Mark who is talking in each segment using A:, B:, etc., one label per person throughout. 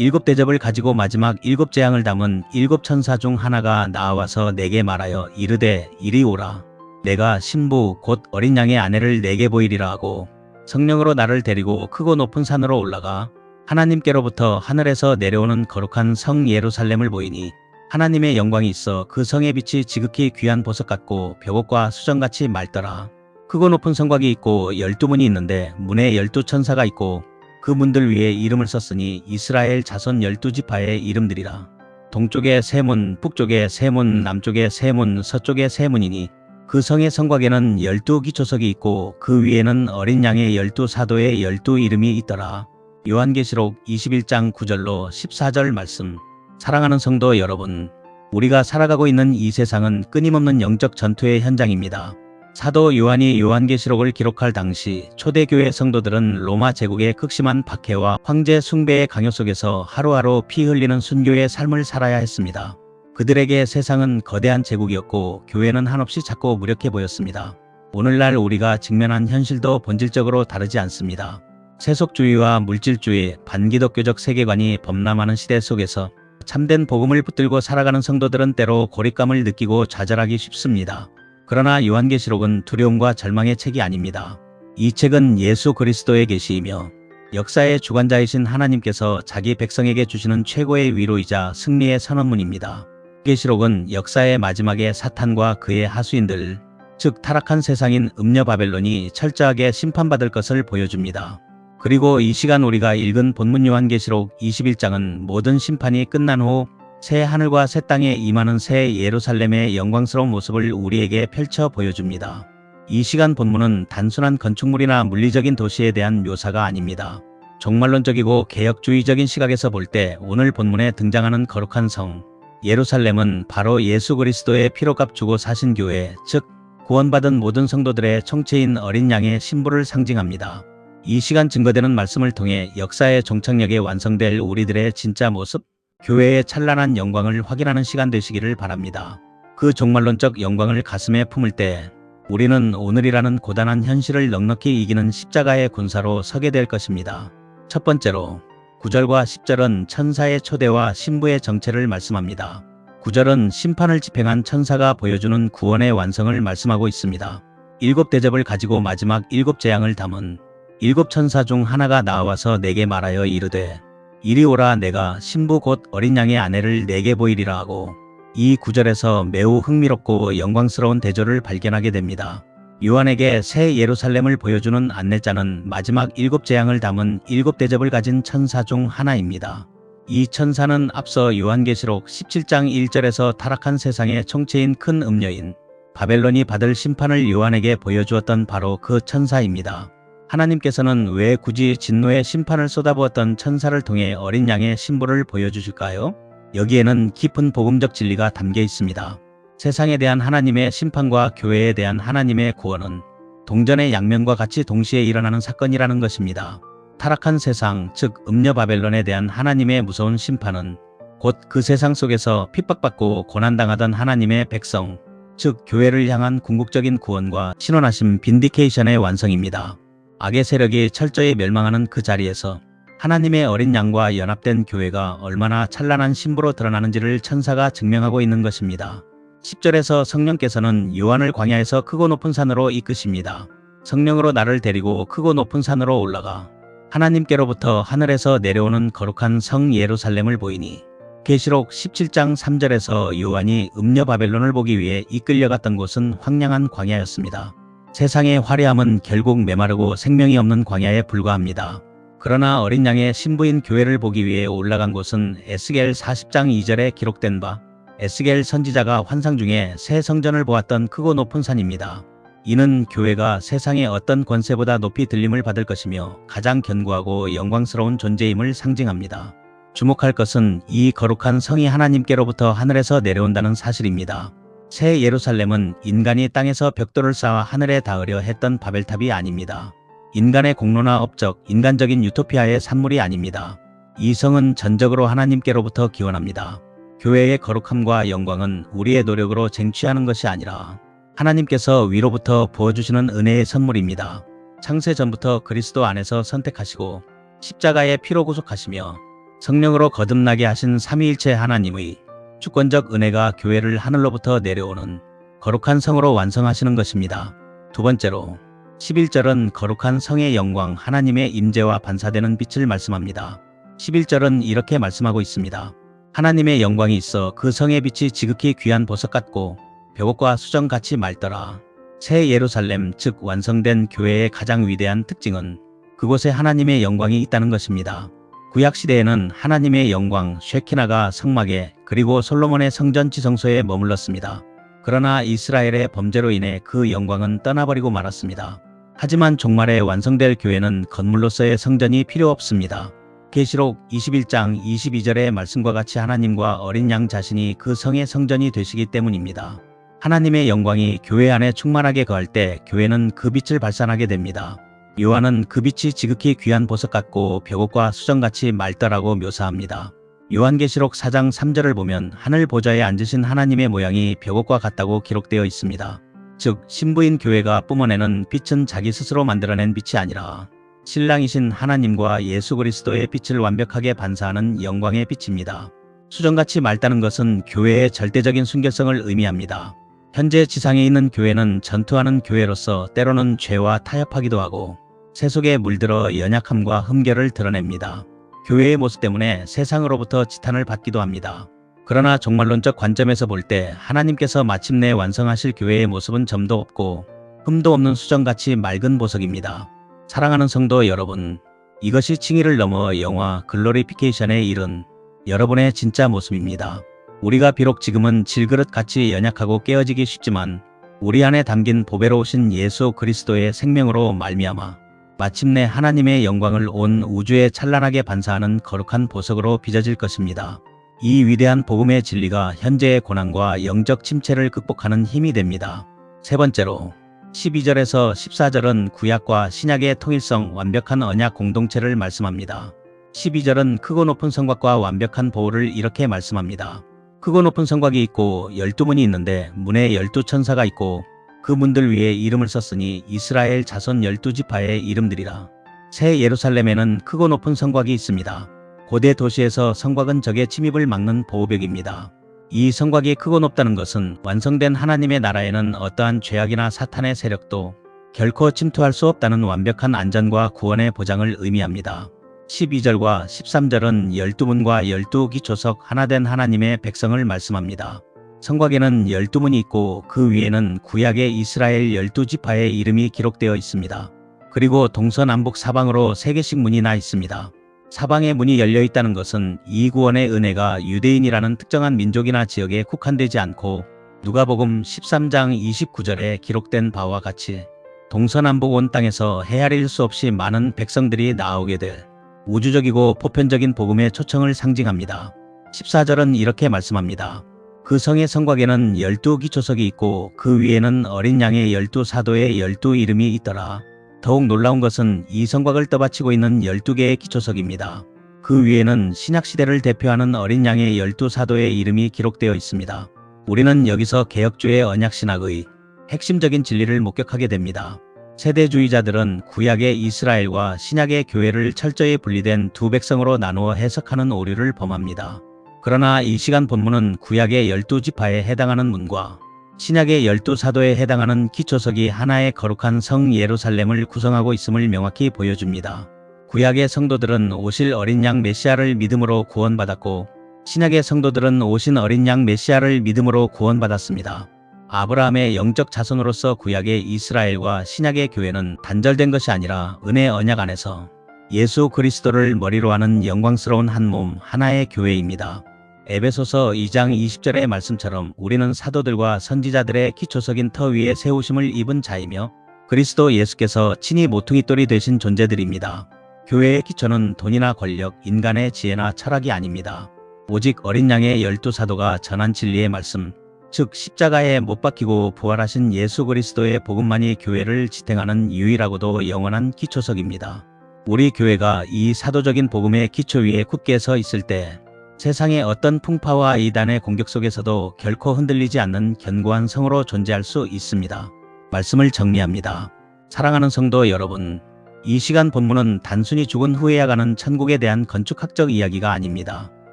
A: 일곱 대접을 가지고 마지막 일곱 재앙을 담은 일곱 천사 중 하나가 나와서 내게 말하여 이르되 이리 오라. 내가 신부 곧 어린 양의 아내를 내게 보이리라 하고 성령으로 나를 데리고 크고 높은 산으로 올라가 하나님께로부터 하늘에서 내려오는 거룩한 성 예루살렘을 보이니 하나님의 영광이 있어 그 성의 빛이 지극히 귀한 보석 같고 벽옥과 수정같이 맑더라. 크고 높은 성곽이 있고 12문이 있는데 문에 12천사가 있고 그 문들 위에 이름을 썼으니 이스라엘 자손 12지파의 이름들이라. 동쪽에 세 문, 북쪽에 세 문, 남쪽에 세 문, 서쪽에 세 문이니 그 성의 성곽에는 12기초석이 있고 그 위에는 어린 양의 12사도의 12이름이 있더라. 요한계시록 21장 9절로 14절 말씀. 사랑하는 성도 여러분, 우리가 살아가고 있는 이 세상은 끊임없는 영적 전투의 현장입니다. 사도 요한이 요한계시록을 기록할 당시 초대교회 성도들은 로마 제국의 극심한 박해와 황제 숭배의 강요 속에서 하루하루 피 흘리는 순교의 삶을 살아야 했습니다. 그들에게 세상은 거대한 제국이었고 교회는 한없이 작고 무력해 보였습니다. 오늘날 우리가 직면한 현실도 본질적으로 다르지 않습니다. 세속주의와 물질주의, 반기독교적 세계관이 범람하는 시대 속에서 참된 복음을 붙들고 살아가는 성도들은 때로 고립감을 느끼고 좌절하기 쉽습니다. 그러나 요한계시록은 두려움과 절망의 책이 아닙니다. 이 책은 예수 그리스도의 계시이며 역사의 주관자이신 하나님께서 자기 백성에게 주시는 최고의 위로이자 승리의 선언문입니다. 계시록은 역사의 마지막에 사탄과 그의 하수인들, 즉 타락한 세상인 음녀 바벨론이 철저하게 심판받을 것을 보여줍니다. 그리고 이 시간 우리가 읽은 본문 요한계시록 21장은 모든 심판이 끝난 후 새 하늘과 새 땅에 임하는 새 예루살렘의 영광스러운 모습을 우리에게 펼쳐 보여줍니다. 이 시간 본문은 단순한 건축물이나 물리적인 도시에 대한 묘사가 아닙니다. 종말론적이고 개혁주의적인 시각에서 볼 때 오늘 본문에 등장하는 거룩한 성 예루살렘은 바로 예수 그리스도의 피로 값주고 사신 교회, 즉 구원받은 모든 성도들의 총체인 어린 양의 신부를 상징합니다. 이 시간 증거되는 말씀을 통해 역사의 종착역에 완성될 우리들의 진짜 모습, 교회의 찬란한 영광을 확인하는 시간 되시기를 바랍니다. 그 종말론적 영광을 가슴에 품을 때 우리는 오늘이라는 고단한 현실을 넉넉히 이기는 십자가의 군사로 서게 될 것입니다. 첫 번째로 9절과 10절은 천사의 초대와 신부의 정체를 말씀합니다. 9절은 심판을 집행한 천사가 보여주는 구원의 완성을 말씀하고 있습니다. 일곱 대접을 가지고 마지막 일곱 재앙을 담은 일곱 천사 중 하나가 나와서 내게 말하여 이르되 이리 오라. 내가 신부 곧 어린 양의 아내를 내게 보이리라 하고 이 9절에서 매우 흥미롭고 영광스러운 대조를 발견하게 됩니다. 요한에게 새 예루살렘을 보여주는 안내자는 마지막 일곱 재앙을 담은 일곱 대접을 가진 천사 중 하나입니다. 이 천사는 앞서 요한계시록 17장 1절에서 타락한 세상의 총체인 큰 음녀인 바벨론이 받을 심판을 요한에게 보여주었던 바로 그 천사입니다. 하나님께서는 왜 굳이 진노의 심판을 쏟아부었던 천사를 통해 어린 양의 신부를 보여주실까요? 여기에는 깊은 복음적 진리가 담겨 있습니다. 세상에 대한 하나님의 심판과 교회에 대한 하나님의 구원은 동전의 양면과 같이 동시에 일어나는 사건이라는 것입니다. 타락한 세상, 즉 음녀 바벨론에 대한 하나님의 무서운 심판은 곧 그 세상 속에서 핍박받고 고난당하던 하나님의 백성, 즉 교회를 향한 궁극적인 구원과 신원하심 빈디케이션의 완성입니다. 악의 세력이 철저히 멸망하는 그 자리에서 하나님의 어린 양과 연합된 교회가 얼마나 찬란한 신부로 드러나는지를 천사가 증명하고 있는 것입니다. 10절에서 성령께서는 요한을 광야에서 크고 높은 산으로 이끄십니다. 성령으로 나를 데리고 크고 높은 산으로 올라가 하나님께로부터 하늘에서 내려오는 거룩한 성 예루살렘을 보이니 계시록 17장 3절에서 요한이 음녀 바벨론을 보기 위해 이끌려갔던 곳은 황량한 광야였습니다. 세상의 화려함은 결국 메마르고 생명이 없는 광야에 불과합니다. 그러나 어린 양의 신부인 교회를 보기 위해 올라간 곳은 에스겔 40장 2절에 기록된 바 에스겔 선지자가 환상 중에 새 성전을 보았던 크고 높은 산입니다. 이는 교회가 세상의 어떤 권세보다 높이 들림을 받을 것이며 가장 견고하고 영광스러운 존재임을 상징합니다. 주목할 것은 이 거룩한 성이 하나님께로부터 하늘에서 내려온다는 사실입니다. 새 예루살렘은 인간이 땅에서 벽돌을 쌓아 하늘에 닿으려 했던 바벨탑이 아닙니다. 인간의 공로나 업적, 인간적인 유토피아의 산물이 아닙니다. 이 성은 전적으로 하나님께로부터 기원합니다. 교회의 거룩함과 영광은 우리의 노력으로 쟁취하는 것이 아니라 하나님께서 위로부터 부어주시는 은혜의 선물입니다. 창세 전부터 그리스도 안에서 선택하시고 십자가의 피로 구속하시며 성령으로 거듭나게 하신 삼위일체 하나님의 주권적 은혜가 교회를 하늘로부터 내려오는 거룩한 성으로 완성하시는 것입니다. 두 번째로 11절은 거룩한 성의 영광 하나님의 임재와 반사되는 빛을 말씀합니다. 11절은 이렇게 말씀하고 있습니다. 하나님의 영광이 있어 그 성의 빛이 지극히 귀한 보석 같고 벽옥과 수정같이 맑더라. 새 예루살렘 즉 완성된 교회의 가장 위대한 특징은 그곳에 하나님의 영광이 있다는 것입니다. 구약시대에는 하나님의 영광 쉐키나가 성막에 그리고 솔로몬의 성전 지성소에 머물렀습니다. 그러나 이스라엘의 범죄로 인해 그 영광은 떠나버리고 말았습니다. 하지만 종말에 완성될 교회는 건물로서의 성전이 필요 없습니다. 계시록 21장 22절의 말씀과 같이 하나님과 어린 양 자신이 그 성의 성전이 되시기 때문입니다. 하나님의 영광이 교회 안에 충만하게 거할 때 교회는 그 빛을 발산하게 됩니다. 요한은 그 빛이 지극히 귀한 보석 같고 벽옥과 수정같이 맑더라고 묘사합니다. 요한계시록 4장 3절을 보면 하늘 보좌에 앉으신 하나님의 모양이 벽옥과 같다고 기록되어 있습니다. 즉 신부인 교회가 뿜어내는 빛은 자기 스스로 만들어낸 빛이 아니라 신랑이신 하나님과 예수 그리스도의 빛을 완벽하게 반사하는 영광의 빛입니다. 수정같이 맑다는 것은 교회의 절대적인 순결성을 의미합니다. 현재 지상에 있는 교회는 전투하는 교회로서 때로는 죄와 타협하기도 하고 세속에 물들어 연약함과 흠결을 드러냅니다. 교회의 모습 때문에 세상으로부터 지탄을 받기도 합니다. 그러나 종말론적 관점에서 볼 때 하나님께서 마침내 완성하실 교회의 모습은 점도 없고 흠도 없는 수정같이 맑은 보석입니다. 사랑하는 성도 여러분, 이것이 칭의를 넘어 영화 글로리피케이션에 이른 여러분의 진짜 모습입니다. 우리가 비록 지금은 질그릇같이 연약하고 깨어지기 쉽지만 우리 안에 담긴 보배로우신 예수 그리스도의 생명으로 말미암아 마침내 하나님의 영광을 온 우주에 찬란하게 반사하는 거룩한 보석으로 빚어질 것입니다. 이 위대한 복음의 진리가 현재의 고난과 영적 침체를 극복하는 힘이 됩니다. 세 번째로 12절에서 14절은 구약과 신약의 통일성 완벽한 언약 공동체를 말씀합니다. 12절은 크고 높은 성곽과 완벽한 보호를 이렇게 말씀합니다. 크고 높은 성곽이 있고 12문이 있는데 문에 12천사가 있고 그 문들 위에 이름을 썼으니 이스라엘 자손 12지파의 이름들이라. 새 예루살렘에는 크고 높은 성곽이 있습니다. 고대 도시에서 성곽은 적의 침입을 막는 보호벽입니다. 이 성곽이 크고 높다는 것은 완성된 하나님의 나라에는 어떠한 죄악이나 사탄의 세력도 결코 침투할 수 없다는 완벽한 안전과 구원의 보장을 의미합니다. 12절과 13절은 12문과 12기초석 하나된 하나님의 백성을 말씀합니다. 성곽에는 12문이 있고 그 위에는 구약의 이스라엘 12지파의 이름이 기록되어 있습니다. 그리고 동서남북 사방으로 3개씩 문이 나 있습니다. 사방의 문이 열려 있다는 것은 이 구원의 은혜가 유대인이라는 특정한 민족이나 지역에 국한되지 않고 누가복음 13장 29절에 기록된 바와 같이 동서남북 온 땅에서 헤아릴 수 없이 많은 백성들이 나오게 될 우주적이고 보편적인 복음의 초청을 상징합니다. 14절은 이렇게 말씀합니다. 그 성의 성곽에는 12기초석이 있고 그 위에는 어린 양의 12사도의 12이름이 있더라. 더욱 놀라운 것은 이 성곽을 떠받치고 있는 12개의 기초석입니다. 그 위에는 신약시대를 대표하는 어린 양의 12사도의 이름이 기록되어 있습니다. 우리는 여기서 개혁주의 언약신학의 핵심적인 진리를 목격하게 됩니다. 세대주의자들은 구약의 이스라엘과 신약의 교회를 철저히 분리된 두 백성으로 나누어 해석하는 오류를 범합니다. 그러나 이 시간 본문은 구약의 12지파에 해당하는 문과 신약의 12사도에 해당하는 기초석이 하나의 거룩한 성 예루살렘을 구성하고 있음을 명확히 보여줍니다. 구약의 성도들은 오실 어린 양 메시아를 믿음으로 구원받았고 신약의 성도들은 오신 어린 양 메시아를 믿음으로 구원받았습니다. 아브라함의 영적 자손으로서 구약의 이스라엘과 신약의 교회는 단절된 것이 아니라 은혜 언약 안에서 예수 그리스도를 머리로 하는 영광스러운 한 몸 하나의 교회입니다. 에베소서 2장 20절의 말씀처럼 우리는 사도들과 선지자들의 기초석인 터 위에 세우심을 입은 자이며 그리스도 예수께서 친히 모퉁이돌이 되신 존재들입니다. 교회의 기초는 돈이나 권력, 인간의 지혜나 철학이 아닙니다. 오직 어린 양의 12사도가 전한 진리의 말씀, 즉 십자가에 못 박히고 부활하신 예수 그리스도의 복음만이 교회를 지탱하는 유일하고도 영원한 기초석입니다. 우리 교회가 이 사도적인 복음의 기초 위에 굳게 서 있을 때 세상의 어떤 풍파와 이단의 공격 속에서도 결코 흔들리지 않는 견고한 성으로 존재할 수 있습니다. 말씀을 정리합니다. 사랑하는 성도 여러분, 이 시간 본문은 단순히 죽은 후에야 가는 천국에 대한 건축학적 이야기가 아닙니다.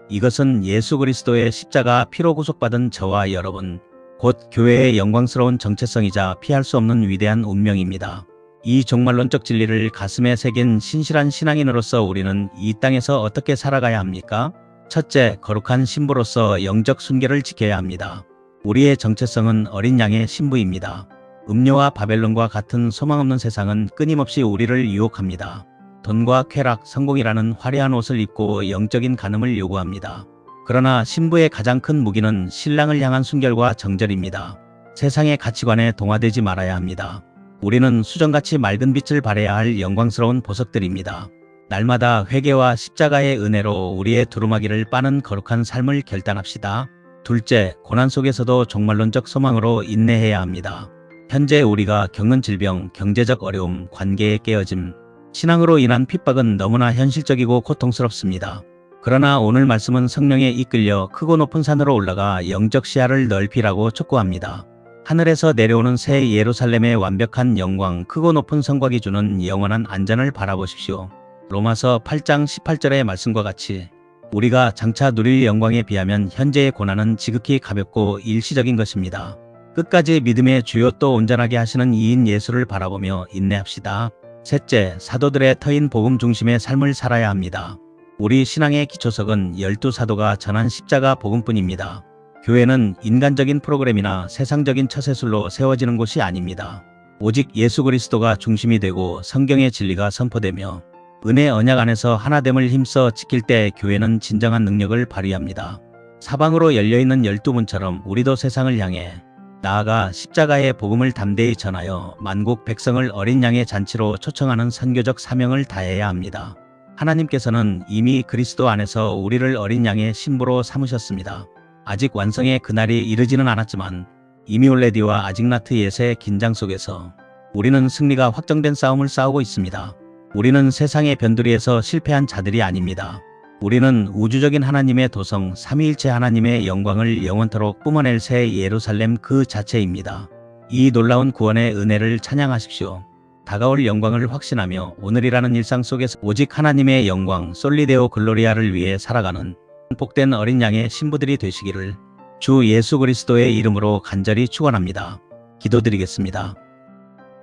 A: 이것은 예수 그리스도의 십자가 피로 구속받은 저와 여러분, 곧 교회의 영광스러운 정체성이자 피할 수 없는 위대한 운명입니다. 이 종말론적 진리를 가슴에 새긴 신실한 신앙인으로서 우리는 이 땅에서 어떻게 살아가야 합니까? 첫째, 거룩한 신부로서 영적 순결을 지켜야 합니다. 우리의 정체성은 어린 양의 신부입니다. 음료와 바벨론과 같은 소망 없는 세상은 끊임없이 우리를 유혹합니다. 돈과 쾌락, 성공이라는 화려한 옷을 입고 영적인 간음을 요구합니다. 그러나 신부의 가장 큰 무기는 신랑을 향한 순결과 정절입니다. 세상의 가치관에 동화되지 말아야 합니다. 우리는 수정같이 맑은 빛을 발해야 할 영광스러운 보석들입니다. 날마다 회개와 십자가의 은혜로 우리의 두루마기를 빠는 거룩한 삶을 결단합시다. 둘째, 고난 속에서도 종말론적 소망으로 인내해야 합니다. 현재 우리가 겪는 질병, 경제적 어려움, 관계의 깨어짐, 신앙으로 인한 핍박은 너무나 현실적이고 고통스럽습니다. 그러나 오늘 말씀은 성령에 이끌려 크고 높은 산으로 올라가 영적 시야를 넓히라고 촉구합니다. 하늘에서 내려오는 새 예루살렘의 완벽한 영광, 크고 높은 성곽이 주는 영원한 안전을 바라보십시오. 로마서 8장 18절의 말씀과 같이 우리가 장차 누릴 영광에 비하면 현재의 고난은 지극히 가볍고 일시적인 것입니다. 끝까지 믿음의 주요 또 온전하게 하시는 이인 예수를 바라보며 인내합시다. 셋째, 사도들의 터인 복음 중심의 삶을 살아야 합니다. 우리 신앙의 기초석은 12사도가 전한 십자가 복음뿐입니다. 교회는 인간적인 프로그램이나 세상적인 처세술로 세워지는 곳이 아닙니다. 오직 예수 그리스도가 중심이 되고 성경의 진리가 선포되며 은혜 언약 안에서 하나됨을 힘써 지킬 때 교회는 진정한 능력을 발휘합니다. 사방으로 열려있는 12문처럼 우리도 세상을 향해 나아가 십자가의 복음을 담대히 전하여 만국 백성을 어린 양의 잔치로 초청하는 선교적 사명을 다해야 합니다. 하나님께서는 이미 그리스도 안에서 우리를 어린 양의 신부로 삼으셨습니다. 아직 완성의 그날이 이르지는 않았지만 이미 올레디와 아직나트 옛의 긴장 속에서 우리는 승리가 확정된 싸움을 싸우고 있습니다. 우리는 세상의 변두리에서 실패한 자들이 아닙니다. 우리는 우주적인 하나님의 도성 삼위일체 하나님의 영광을 영원토록 뿜어낼 새 예루살렘 그 자체입니다. 이 놀라운 구원의 은혜를 찬양하십시오. 다가올 영광을 확신하며 오늘이라는 일상 속에서 오직 하나님의 영광 솔리데오 글로리아를 위해 살아가는 복된 어린 양의 신부들이 되시기를 주 예수 그리스도의 이름으로 간절히 축원합니다. 기도드리겠습니다.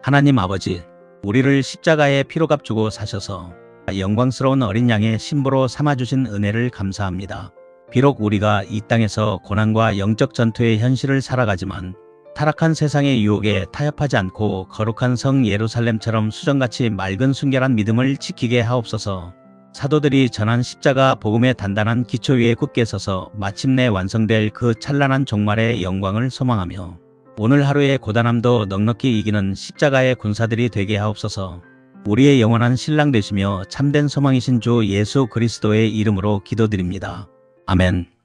A: 하나님 아버지, 우리를 십자가의 피로 값주고 사셔서 영광스러운 어린 양의 신부로 삼아주신 은혜를 감사합니다. 비록 우리가 이 땅에서 고난과 영적 전투의 현실을 살아가지만 타락한 세상의 유혹에 타협하지 않고 거룩한 성 예루살렘처럼 수정같이 맑은 순결한 믿음을 지키게 하옵소서. 사도들이 전한 십자가 복음의 단단한 기초 위에 굳게 서서 마침내 완성될 그 찬란한 종말의 영광을 소망하며 오늘 하루의 고단함도 넉넉히 이기는 십자가의 군사들이 되게 하옵소서. 우리의 영원한 신랑 되시며 참된 소망이신 주 예수 그리스도의 이름으로 기도드립니다. 아멘.